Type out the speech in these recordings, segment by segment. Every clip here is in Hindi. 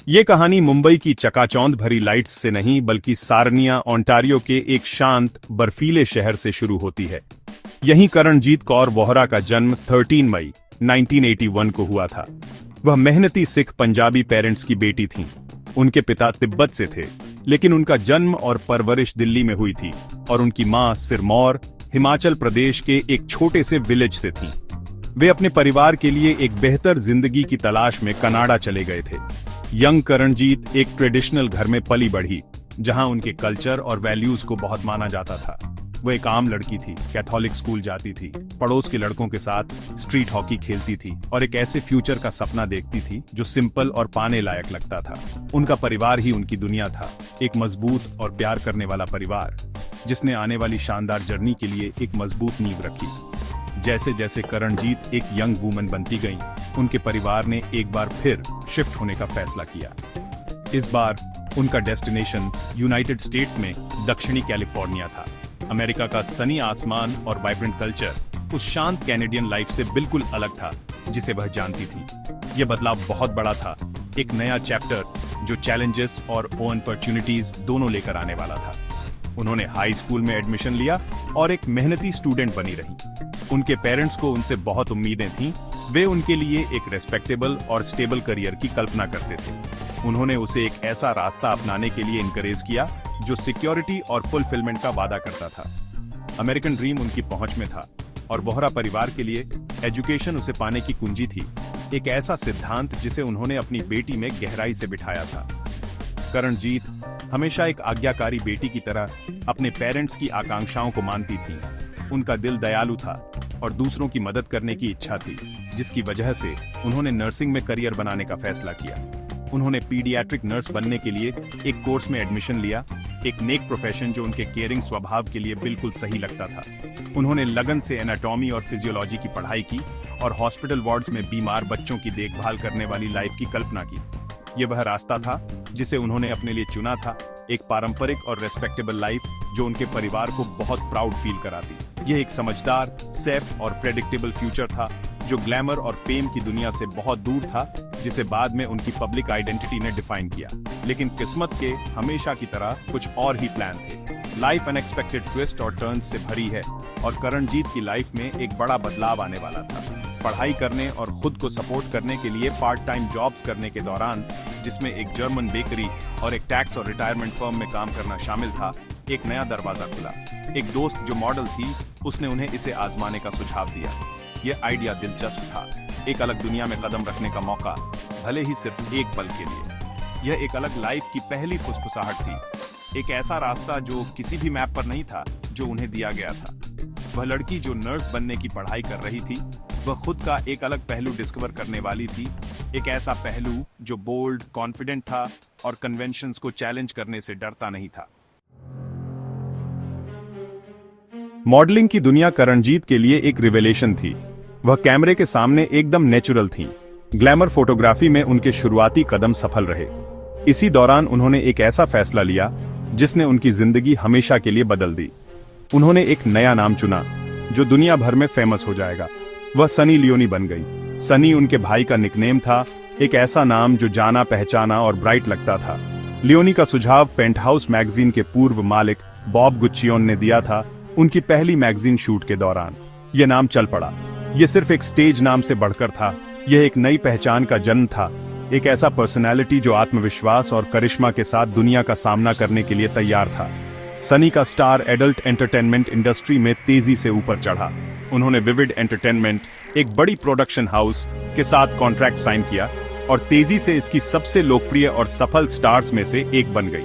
ये कहानी मुंबई की चकाचौंध भरी लाइट्स से नहीं बल्कि सारनिया, ओंटारियो के एक शांत, बर्फीले शहर से शुरू होती है। यहीं करणजीत कौर वोहरा का जन्म 13 मई 1981 को हुआ था। वह मेहनती सिख पंजाबी पेरेंट्स की बेटी थीं। उनके पिता तिब्बत से थे, लेकिन उनका जन्म और परवरिश दिल्ली में हुई थी और उनकी मां सिरमौर, हिमाचल प्रदेश के एक छोटे से विलेज से थीं। वे अपने परिवार के लिए एक बेहतर जिंदगी की तलाश में कनाडा चले गए थे। यंग करणजीत एक ट्रेडिशनल घर में पली बढ़ी, जहां उनके कल्चर और वैल्यूज को बहुत माना जाता था। वो एक आम लड़की थी, कैथोलिक स्कूल जाती थी, पड़ोस के लड़कों के साथ स्ट्रीट हॉकी खेलती थी और एक ऐसे फ्यूचर का सपना देखती थी जो सिंपल और पाने लायक लगता था। उनका परिवार ही उनकी दुनिया था, एक मजबूत और प्यार करने वाला परिवार, जिसने आने वाली शानदार जर्नी के लिए एक मजबूत नींव रखी। जैसे जैसे करणजीत एक यंग वुमन बनती गईं, उनके परिवार ने एक बार फिर शिफ्ट होने का फैसला किया। इस बार उनका डेस्टिनेशन यूनाइटेड स्टेट्स में दक्षिणी कैलिफोर्निया था। अमेरिका का सनी आसमान और वाइब्रेंट कल्चर उस शांत कैनेडियन लाइफ से बिल्कुल अलग था जिसे वह जानती थी। यह बदलाव बहुत बड़ा था, एक नया चैप्टर जो चैलेंजेस और अपॉर्चुनिटीज दोनों लेकर आने वाला था। उन्होंने हाई स्कूल में एडमिशन लिया और एक मेहनती स्टूडेंट बनी रही। उनके पेरेंट्स को उनसे बहुत उम्मीदें थीं। वे उनके लिए एक रेस्पेक्टेबल और स्टेबल करियर की कल्पना करते थे। उन्होंने उसे एक ऐसा रास्ता अपनाने के लिए इनकरेज किया जो सिक्योरिटी और फुलफिलमेंट का वादा करता था। अमेरिकन ड्रीम उनकी पहुंच में था और वोहरा परिवार के लिए एजुकेशन उसे पाने की कुंजी थी, एक ऐसा सिद्धांत जिसे उन्होंने अपनी बेटी में गहराई से बिठाया था। करणजीत हमेशा एक आज्ञाकारी बेटी की तरह अपने पेरेंट्स की आकांक्षाओं को मानती थी। उनका दिल दयालु था और दूसरों की मदद करने की इच्छा थी, जिसकी वजह से उन्होंने नर्सिंग में करियर बनाने का फैसला किया। उन्होंने पीडियाट्रिक नर्स बनने के लिए एक कोर्स में एडमिशन लिया, एक नेक प्रोफेशन जो उनके केयरिंग स्वभाव के लिए बिल्कुल सही लगता था। उन्होंने लगन से एनाटॉमी और फिजियोलॉजी की पढ़ाई की और हॉस्पिटल वार्ड्स में बीमार बच्चों की देखभाल करने वाली लाइफ की कल्पना की। ये वह रास्ता था जिसे उन्होंने अपने लिए चुना था, एक पारंपरिक और रेस्पेक्टेबल लाइफ जो उनके परिवार को बहुत प्राउड फील कराती। यह एक समझदार, सेफ और प्रेडिक्टेबल फ्यूचर था जो ग्लैमर और फेम की दुनिया से बहुत दूर था, जिसे बाद में उनकी पब्लिक आइडेंटिटी ने डिफाइन किया। लेकिन किस्मत के हमेशा की तरह कुछ और ही प्लान थे। लाइफ अनएक्सपेक्टेड ट्विस्ट और टर्न्स से भरी है और करणजीत की लाइफ में एक बड़ा बदलाव आने वाला था। पढ़ाई करने और खुद को सपोर्ट करने के लिए पार्ट टाइम जॉब्स करने के दौरान, जिसमें एक जर्मन बेकरी और एक टैक्स और रिटायरमेंट फर्म में काम करना शामिल था, एक नया दरवाजा खुला। एक दोस्त जो मॉडल थी, उसने उन्हें इसे आजमाने का सुझाव दिया। यह आइडिया दिलचस्प था, एक अलग दुनिया में कदम रखने का मौका, भले ही सिर्फ एक पल के लिए। यह एक अलग लाइफ की पहली फुसफुसाहट थी, एक ऐसा रास्ता जो किसी भी मैप पर नहीं था, जो उन्हें दिया गया था। वह लड़की जो नर्स बनने की पढ़ाई कर रही थी, वह खुद का एक अलग पहलू डिस्कवर करने वाली थी, एक ऐसा पहलू जो बोल्ड, कॉन्फिडेंट था और कन्वेंशंस को चैलेंज करने से डरता नहीं था। मॉडलिंग की दुनिया करणजीत के लिए एक रिवेलेशन थी। वह कैमरे के सामने एकदम नेचुरल थीं। ग्लैमर फोटोग्राफी में उनके शुरुआती कदम सफल रहे। इसी दौरान उन्होंने एक ऐसा फैसला लिया जिसने उनकी जिंदगी हमेशा के लिए बदल दी। उन्होंने एक नया नाम चुना जो दुनिया भर में फेमस हो जाएगा। वह सनी लियोनी बन गई। सनी उनके भाई का निकनेम था, एक ऐसा नाम जो जाना पहचाना और ब्राइट लगता था। लियोनी का सुझाव पेंटहाउस मैगजीन के पूर्व मालिक बॉब गुच्चियोन ने दिया था उनकी पहली मैगजीन शूट के दौरान। यह नाम चल पड़ा। यह सिर्फ एक स्टेज नाम से बढ़कर था, यह एक नई पहचान का जन्म था, एक ऐसा पर्सनैलिटी जो आत्मविश्वास और करिश्मा के साथ दुनिया का सामना करने के लिए तैयार था। सनी का स्टार एडल्ट एंटरटेनमेंट इंडस्ट्री में तेजी से ऊपर चढ़ा। उन्होंने विविड एंटरटेनमेंट, एक बड़ी प्रोडक्शन हाउस के साथ कॉन्ट्रैक्ट साइन किया और तेजी से इसकी सबसे लोकप्रिय और सफल स्टार्स में से एक बन गई।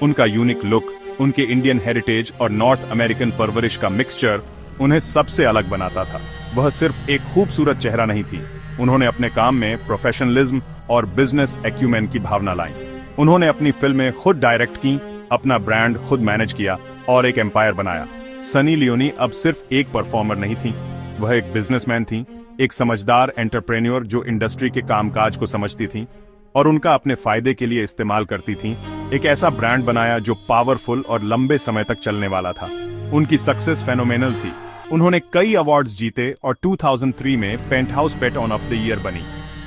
उनका यूनिक लुक, उनके इंडियन हेरिटेज और नॉर्थ अमेरिकन परवरिश का मिक्सचर उन्हें सबसे अलग बनाता था। वह सिर्फ एक खूबसूरत चेहरा नहीं थी, उन्होंने अपने काम में प्रोफेशनलिज्म और बिजनेस एक्यूमेन की भावना लाई। उन्होंने अपनी फिल्में खुद डायरेक्ट की, अपना ब्रांड खुद मैनेज किया और एक एम्पायर बनाया। सनी लियोनी अब सिर्फ एक परफॉर्मर नहीं थी, वह एक बिजनेसमैन थी, एक समझदार एंटरप्रेन्योर जो इंडस्ट्री के कामकाज को समझती थी और उनका अपने फायदे के लिए इस्तेमाल करती थी। एक ऐसा ब्रांड बनाया जो पावरफुल और लंबे समय तक चलने वाला था। उनकी सक्सेस फेनोमेनल थी। उन्होंने कई अवार्ड्स जीते और 2003 में penthouse pet on off the year बनी।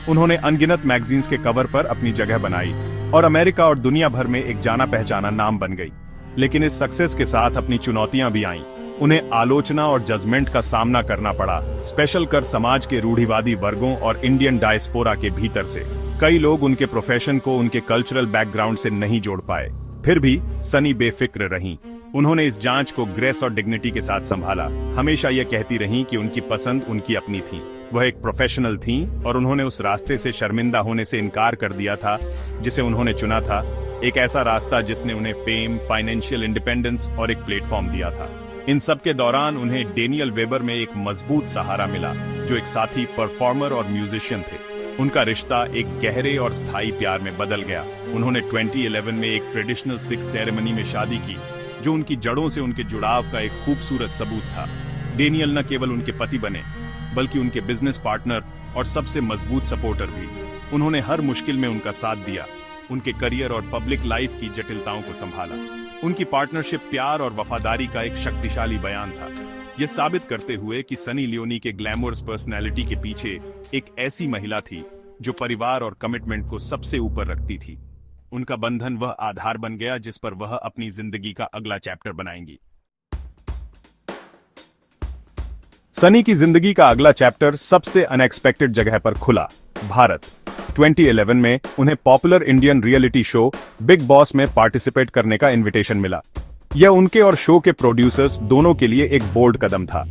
उन्होंने अनगिनत मैगजीन्स के कवर पर अपनी जगह बनाई और अमेरिका और दुनिया भर में एक जाना पहचाना नाम बन गई। लेकिन इस सक्सेस के साथ अपनी चुनौतियां भी आईं। उन्हें आलोचना और जजमेंट का सामना करना पड़ा, स्पेशल कर समाज के रूढ़िवादी वर्गों और इंडियन डायस्पोरा के भीतर से। कई लोग उनके प्रोफेशन को उनके कल्चरल बैकग्राउंड से नहीं जोड़ पाए। फिर भी सनी बेफिक्र रहीं। उन्होंने इस जांच को ग्रेस और डिग्निटी के साथ संभाला। हमेशा ये कहती रहीं कि उनकी पसंद उनकी अपनी थी। वह एक प्रोफेशनल थीं और उन्होंने उस रास्ते से शर्मिंदा होने से इनकार कर दिया था जिसे उन्होंने चुना था। एक ऐसा रास्ता जिसने उन्हें फेम, फाइनेंशियल इंडिपेंडेंस और एक प्लेटफॉर्म दिया था। इन सब के दौरान उन्हें डेनियल वेबर में एक मजबूत सहारा मिला, जो एक साथी परफॉर्मर और म्यूजिशियन थे। उनका रिश्ता एक गहरे और स्थायी प्यार में बदल गया। उन्होंने 2011 में एक ट्रेडिशनल सिख सेरेमनी में शादी की, जो उनकी जड़ों से उनके जुड़ाव का एक खूबसूरत सबूत था। डेनियल न केवल उनके पति बने, बल्कि उनके बिजनेस पार्टनर और सबसे मजबूत सपोर्टर भी। उन्होंने हर मुश्किल में उनका साथ दिया, उनके करियर और पब्लिक लाइफ की जटिलताओं को संभाला। उनकी पार्टनरशिप प्यार और वफादारी का एक शक्तिशाली बयान था, यह साबित करते हुए कि सनी लियोनी के ग्लैमरस पर्सनैलिटी के पीछे एक ऐसी महिला थी जो परिवार और कमिटमेंट को सबसे ऊपर रखती थी। उनका बंधन वह आधार बन गया जिस पर वह अपनी जिंदगी का अगला चैप्टर बनाएंगी। सनी की जिंदगी का अगला चैप्टर सबसे अनएक्सपेक्टेड जगह पर खुला, भारत। 2011 में उन्हें popular Indian reality show big boss में पार्टिसिपेट करने का इनविटेशन मिला। यह उनके और शो के प्रोड्यूसर्स दोनों के लिए एक बोल्ड कदम था।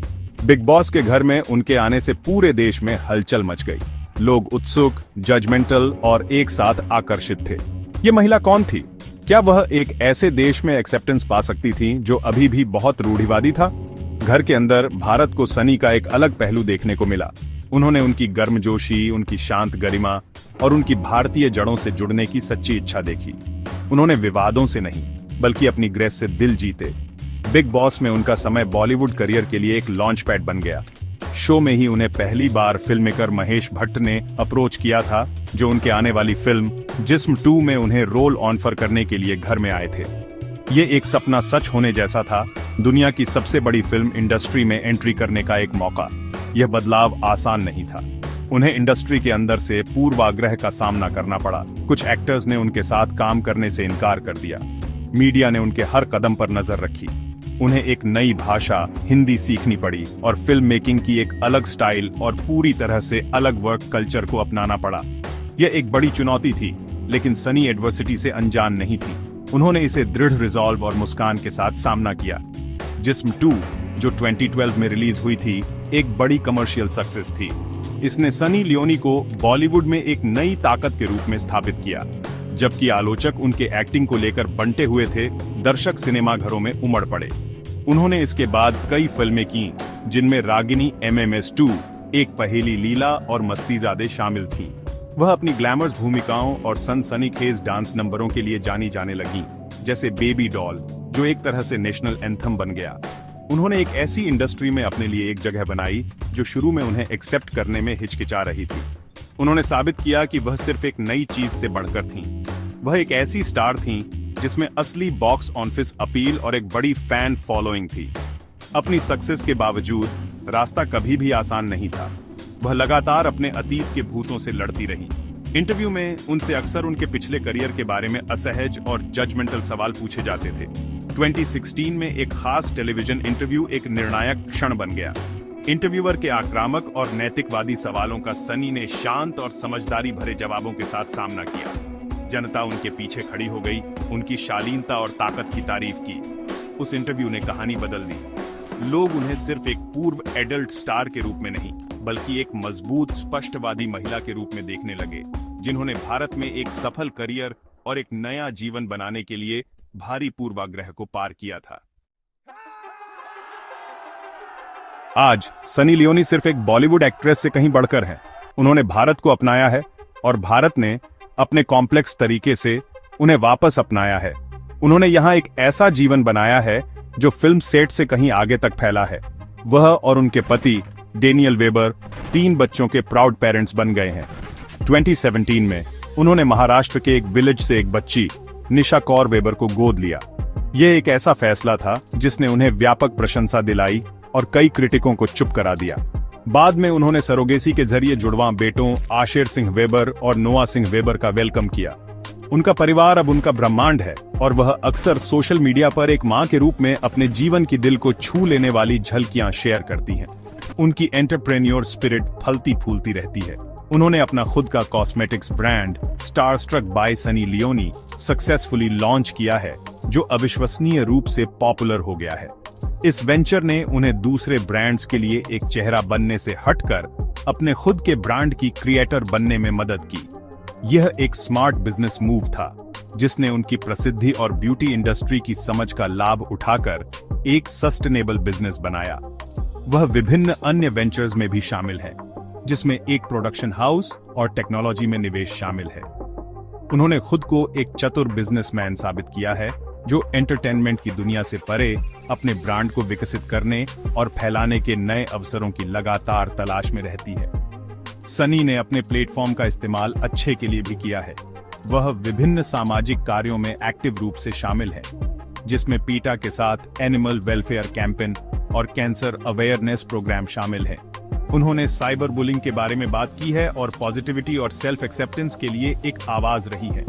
बिग बॉस के घर में उनके आने से पूरे देश में हलचल मच गई। लोग उत्सुक, जजमेंटल और एक साथ आकर्षित थे। ये महिला कौन थी? क्या वह एक ऐसे देश में एक्सेप्टेंस पा सकती थी जो अभी भी बहुत रूढ़िवादी था? घर के अंदर भारत को सनी का एक अलग पहलू देखने को मिला। उन्होंने उनकी गर्मजोशी, उनकी शांत गरिमा और उनकी भारतीय जड़ों से जुड़ने की सच्ची इच्छा देखी। उन्होंने विवादों से नहीं, बल्कि अपनी ग्रेस से दिल जीते। बिग बॉस में उनका समय बॉलीवुड करियर के लिए एक लॉन्च पैड बन गया। शो में ही उन्हें पहली बार फिल्म मेकर महेश भट्ट ने अप्रोच किया था, जो उनके आने वाली फिल्म जिस्म 2 में उन्हें रोल ऑफर करने के लिए घर में आए थे। ये एक सपना सच होने जैसा था, दुनिया की सबसे बड़ी फिल्म इंडस्ट्री में एंट्री करने का एक मौका। यह बदलाव आसान नहीं था। उन्हें इंडस्ट्री के अंदर से पूर्वाग्रह का सामना करना पड़ा। कुछ एक्टर्स ने उनके साथ काम करने से इनकार कर दिया। मीडिया ने उनके हर कदम पर नजर रखी। उन्हें एक नई भाषा, हिंदी सीखनी पड़ी और फिल्म मेकिंग की एक अलग स्टाइल और पूरी तरह से अलग वर्क कल्चर को अपनाना पड़ा। यह एक बड़ी चुनौती थी, लेकिन सनी एडवर्सिटी से अनजान नहीं थी। उन्होंने इसे दृढ़ रिजॉल्व और मुस्कान के साथ सामना किया। जिस्म 2, जो 2012 में रिलीज हुई थी, एक बड़ी कमर्शियल सक्सेस थी। इसने सनी लियोनी को बॉलीवुड में एक नई ताकत के रूप में स्थापित किया। जबकि आलोचक उनके एक्टिंग को लेकर बंटे हुए थे, दर्शक सिनेमा घरों में उमड़ पड़े। उन्होंने इसके बाद कई फिल्में की, जिनमें रागिनी MMS 2, एक पहेली लीला और मस्तीजादे शामिल थीं। वह अपनी ग्लैमरस भूमिकाओं और सनसनीखेज डांस नंबरों के लिए जानी जाने लगी, जैसे बेबी डॉल, जो एक तरह से नेशनल एंथम बन गया। उन्होंने एक ऐसी इंडस्ट्री में अपने लिए एक जगह बनाई जो शुरू में उन्हें एक्सेप्ट करने में हिचकिचा रही थी। उन्होंने साबित किया कि वह सिर्फ एक नई चीज से बढ़कर थीं। वह एक ऐसी स्टार थीं जिसमें असली बॉक्स ऑफिस अपील और एक बड़ी फैन फॉलोइंग थी। अपनी सक्सेस के बावजूद रास्ता कभी भी आसान नहीं था। वह लगातार अपने अतीत के भूतों से लड़ती रही। इंटरव्यू में उनसे अक्सर उनके पिछले करियर के बारे में असहज और जजमेंटल सवाल पूछे जाते थे। 2016 में एक खास टेलीविजन इंटरव्यू एक निर्णायक क्षण बन गया। इंटरव्यूअर के आक्रामक और नैतिकवादी सवालों का सनी ने शांत और समझदारी भरे जवाबों के साथ सामना किया। जनता उनके पीछे खड़ी हो गई, उनकी शालीनता और ताकत की तारीफ की। उस इंटरव्यू ने कहानी बदल दी। लोग उन्हें सिर्फ एक पूर्व एडल्ट स्टार के रूप में नहीं, बल्कि एक मजबूत, स्पष्टवादी महिला के रूप में देखने लगे, जिन्होंने भारत में एक सफल करियर और एक नया जीवन बनाने के लिए भारी पूर्वाग्रह को पार किया था। आज सनी लियोनी सिर्फ एक बॉलीवुड एक्ट्रेस से कहीं बढ़कर हैं। उन्होंने भारत को अपनाया है और भारत ने अपने कॉम्प्लेक्स तरीके से उन्हें वापस अपनाया है। उन्होंने यहाँ एक ऐसा जीवन बनाया है जो फिल्म सेट से कहीं आगे तक फैला है। वह और उनके पति डेनियल वेबर 3 बच्चों के प्राउड पेरेंट्स बन गए हैं। 2017 में उन्होंने महाराष्ट्र के एक विलेज से एक बच्ची निशा कौर वेबर को गोद लिया। यह एक ऐसा फैसला था जिसने उन्हें व्यापक प्रशंसा दिलाई और कई क्रिटिकों को चुप करा दिया। बाद में उन्होंने सरोगेसी के जरिए जुड़वां बेटों आशिर सिंह वेबर और नोआ सिंह वेबर का वेलकम किया। उनका परिवार अब उनका ब्रह्मांड है और वह अक्सर सोशल मीडिया पर एक मां के रूप में अपने जीवन की दिल को छू लेने वाली झलकियां शेयर करती हैं। उनकी एंटरप्रेन्योर स्पिरिट फलती फूलती रहती है। उन्होंने अपना खुद का cosmetics brand Starstruck by Sunny Leone successfully launch किया है, जो अविश्वसनीय रूप से पॉपुलर हो गया है। इस वेंचर ने उन्हें दूसरे ब्रांड्स के लिए एक चेहरा बनने से हटकर अपने खुद के ब्रांड की क्रिएटर बनने में मदद की। यह एक स्मार्ट बिजनेस मूव था, जिसने उनकी प्रसिद्धि और ब्यूटी इंडस्ट्री की समझ का लाभ उठाकर एक सस्टेनेबल बिजनेस बनाया। वह विभिन्न अन्य वेंचर्स में भी शामिल है, जिसमें एक प्रोडक्शन हाउस और टेक्नोलॉजी में निवेश शामिल है। उन्होंने खुद को एक चतुर बिजनेसमैन साबित किया है, जो एंटरटेनमेंट की दुनिया से परे अपने ब्रांड को विकसित करने और फैलाने के नए अवसरों की लगातार तलाश में रहती है। सनी ने अपने प्लेटफॉर्म का इस्तेमाल अच्छे के लिए भी किया है। वह विभिन्न सामाजिक कार्यों में एक्टिव रूप से शामिल है, जिसमें पीटा के साथ एनिमल वेलफेयर कैंपेन और कैंसर अवेयरनेस प्रोग्राम शामिल है। उन्होंने साइबर बुलिंग के बारे में बात की है और पॉजिटिविटी और सेल्फ एक्सेप्टेंस के लिए एक आवाज रही है।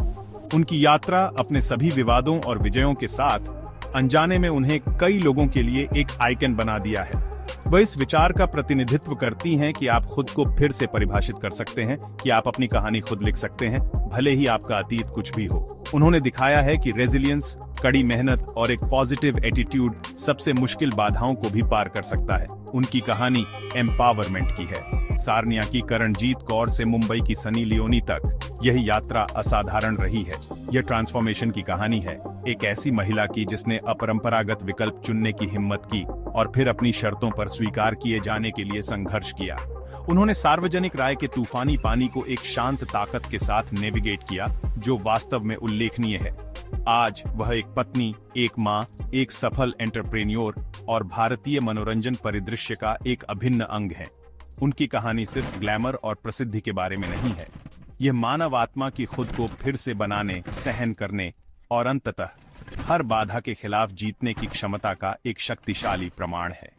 उनकी यात्रा अपने सभी विवादों और विजयों के साथ अनजाने में उन्हें कई लोगों के लिए एक आइकन बना दिया है। वह इस विचार का प्रतिनिधित्व करती हैं कि आप खुद को फिर से परिभाषित कर सकते हैं, कि आप अपनी कहानी खुद लिख सकते हैं, भले ही आपका अतीत कुछ भी हो। उन्होंने दिखाया है कि रेजिलियंस, कड़ी मेहनत और एक पॉजिटिव एटीट्यूड सबसे मुश्किल बाधाओं को भी पार कर सकता है। उनकी कहानी एम्पावरमेंट की है। सारनिया की करणजीत कौर से मुंबई की सनी लियोनी तक यह यात्रा असाधारण रही है। यह ट्रांसफॉर्मेशन की कहानी है, एक ऐसी महिला की जिसने अपरंपरागत विकल्प चुनने की हिम्मत की और फिर अपनी शर्तों पर स्वीकार किए जाने के लिए संघर्ष किया। उन्होंने सार्वजनिक राय के तूफानी पानी को एक शांत ताकत के साथ नेविगेट किया, जो वास्तव में उल्लेखनीय है। आज वह एक पत्नी, एक मां, एक सफल एंटरप्रेन्योर और भारतीय मनोरंजन परिदृश्य का एक अभिन्न अंग है। उनकी कहानी सिर्फ ग्लैमर और प्रसिद्धि के बारे में नहीं है। यह मानव आत्मा की खुद को फिर से बनाने, सहन करने और अंततः हर बाधा के खिलाफ जीतने की क्षमता का एक शक्तिशाली प्रमाण है।